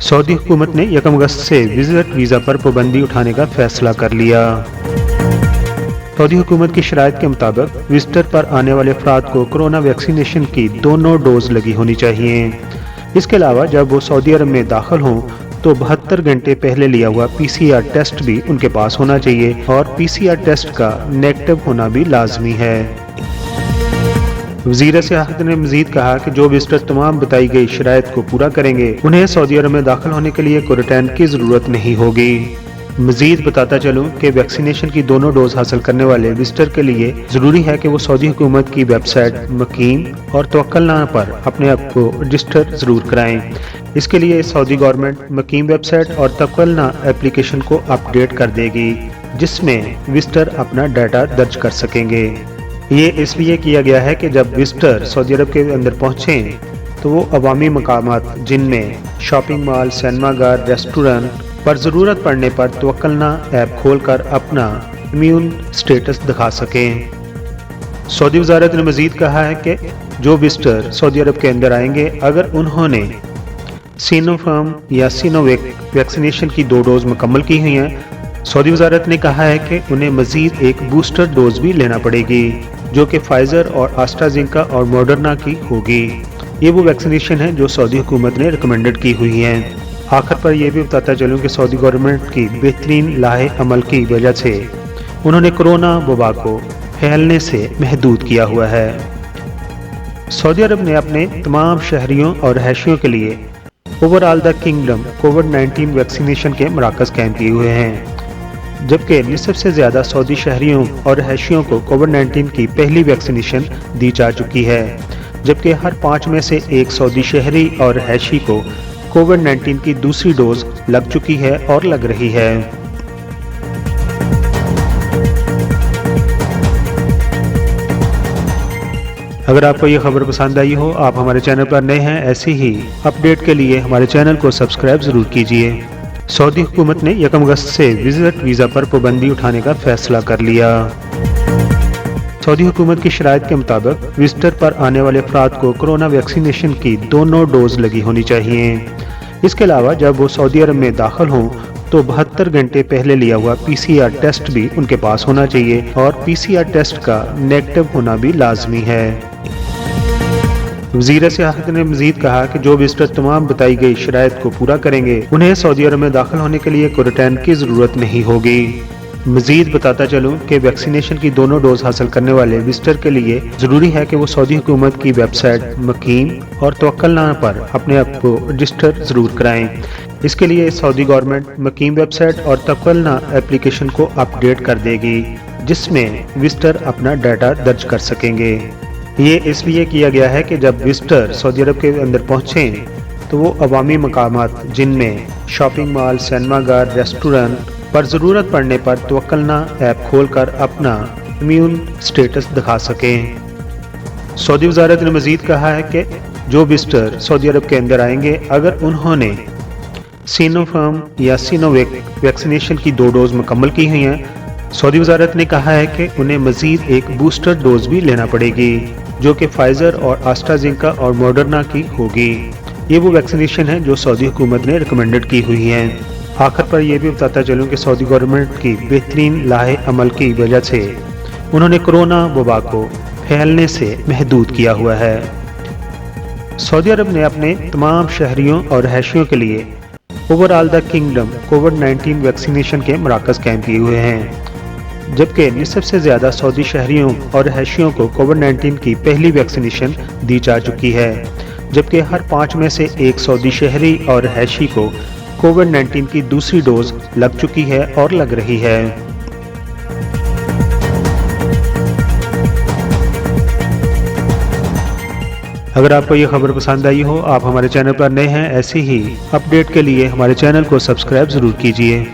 Saudi हुकूमत ने 1 अगस्त से विजिट वीज़ा पर पाबंदी उठाने का फैसला कर लिया। सऊदी हुकूमत की शराइत के मुताबिक विजिटर पर आने वाले अफराद को कोरोना वैक्सीनेशन की दोनों डोज लगी होनी चाहिए। इसके अलावा जब वो सऊदी अरब में दाखिल हों तो 72 घंटे पहले लिया हुआ PCR टेस्ट भी उनके पास होना चाहिए और PCR टेस्ट का नेगेटिव होना भी लाजमी है। वज़ीर सियाहत ने मज़ीद कहा कि जो विजिटर तमाम बताई गई शराइत को पूरा करेंगे उन्हें सऊदी अरब में दाखिल होने के लिए क्वारंटाइन की ज़रूरत नहीं होगी। मज़ीद बताता चलूँ कि वैक्सीनेशन की दोनों डोज हासिल करने वाले विजिटर के लिए ज़रूरी है कि वो सऊदी हुकूमत की वेबसाइट मकीम और तवक्कलना पर अपने आप को रजिस्टर ज़रूर कराएं। इसके लिए सऊदी गवर्नमेंट मकीम वेबसाइट और तवक्कलना एप्लीकेशन को अपडेट कर देगी, जिसमें विजिटर अपना डाटा दर्ज कर सकेंगे। ये इसलिए किया गया है कि जब विजिटर सऊदी अरब के अंदर पहुँचें तो वो अवामी मकामात जिनमें शॉपिंग मॉल, सिनेमा घर, रेस्टोरेंट पर ज़रूरत पड़ने पर तवक्कलना ऐप खोलकर अपना इम्यून स्टेटस दिखा सकें। सऊदी वज़ारत ने मज़ीद कहा है कि जो विजिटर सऊदी अरब के अंदर आएंगे अगर उन्होंने सिनोफार्म या सिनोवेक वैक्सीनेशन की 2 डोज मुकम्मल की हुई हैं, सऊदी वज़ारत ने कहा है कि उन्हें मज़ीद एक बूस्टर डोज भी लेना पड़ेगी जो कि फाइजर और एस्ट्राज़ेनेका और मॉडर्ना की होगी। ये वो वैक्सीनेशन है जो सऊदी हुकूमत ने रिकमेंडेड की हुई हैं। आखिर पर यह भी बताता चलूँ कि सऊदी गवर्नमेंट की बेहतरीन लाहे अमल की वजह से उन्होंने कोरोना वबा को फैलने से महदूद किया हुआ है। सऊदी अरब ने अपने तमाम शहरियों और रहायशियों के लिए overall the kingdom covid vaccination के मराकज़ कायम किए हुए हैं, जबकि निसफ से ज़्यादा सऊदी शहरियों और रहायशियों को कोविड-19 की पहली वैक्सीनेशन दी जा चुकी है, जबकि हर 5 में से 1 सऊदी शहरी और रहायशी को कोविड-19 की दूसरी डोज लग चुकी है और लग रही है। अगर आपको ये खबर पसंद आई हो, आप हमारे चैनल पर नए हैं, ऐसी ही अपडेट के लिए हमारे चैनल को सब्सक्राइब ज़रूर कीजिए। सऊदी हुकूमत ने 1 अगस्त से विजिट वीज़ा पर पाबंदी उठाने का फैसला कर लिया। सऊदी हुकूमत की शराइत के मुताबिक विजिटर पर आने वाले अफराद को कोरोना वैक्सीनेशन की दोनों डोज लगी होनी चाहिए। इसके अलावा जब वो सऊदी अरब में दाखिल हों तो 72 घंटे पहले लिया हुआ PCR टेस्ट भी उनके पास होना चाहिए और PCR टेस्ट का नेगेटिव होना भी लाजमी है। वज़ीर सियाहत ने मज़ीद कहा कि जो विजिटर तमाम बताई गई शराइत को पूरा करेंगे उन्हें सऊदी अरब में दाखिल होने के लिए क्वारंटाइन की ज़रूरत नहीं होगी। मज़ीद बताता चलूँ कि वैक्सीनेशन की दोनों डोज हासिल करने वाले विजिटर के लिए ज़रूरी है कि वो सऊदी हुकूमत की वेबसाइट मकीम और तवक्कलना पर अपने आप को रजिस्टर ज़रूर कराएं। इसके लिए सऊदी गवर्नमेंट मकीम वेबसाइट और तवक्कलना एप्लीकेशन को अपडेट कर देगी, जिसमें विजिटर अपना डाटा दर्ज कर सकेंगे। ये इसलिए किया गया है कि जब विजिटर सऊदी अरब के अंदर पहुँचें तो वो अवामी मकामात जिनमें शॉपिंग मॉल, सिनेमा घर, रेस्टोरेंट पर ज़रूरत पड़ने पर तवक्कलना ऐप खोलकर अपना इम्यून स्टेटस दिखा सकें। सऊदी वज़ारत ने मज़ीद कहा है कि जो विजिटर सऊदी अरब के अंदर आएंगे अगर उन्होंने सिनोफार्म या सिनोवेक वैक्सीनेशन की 2 डोज मुकम्मल की हुई हैं, सऊदी वज़ारत ने कहा है कि उन्हें मज़ीद एक बूस्टर डोज भी लेना पड़ेगी जो कि फाइजर और एस्ट्राज़ेनेका और मॉडर्ना की होगी। ये वो वैक्सीनेशन है जो सऊदी हुकूमत ने रिकमेंडेड की हुई हैं। आखिर पर यह भी बताता चलूँ कि सऊदी गवर्नमेंट की बेहतरीन लाहे अमल की वजह से उन्होंने कोरोना वबा को फैलने से महदूद किया हुआ है। सऊदी अरब ने अपने तमाम शहरियों और रहायशियों के लिए overall the kingdom covid vaccination के मराकज़ कायम किए हुए हैं, जबकि निसफ से ज़्यादा सऊदी शहरियों और रहायशियों को कोविड-19 की पहली वैक्सीनेशन दी जा चुकी है, जबकि हर 5 में से 1 सऊदी शहरी और रहायशी को कोविड-19 की दूसरी डोज लग चुकी है और लग रही है। अगर आपको ये खबर पसंद आई हो, आप हमारे चैनल पर नए हैं, ऐसी ही अपडेट के लिए हमारे चैनल को सब्सक्राइब ज़रूर कीजिए।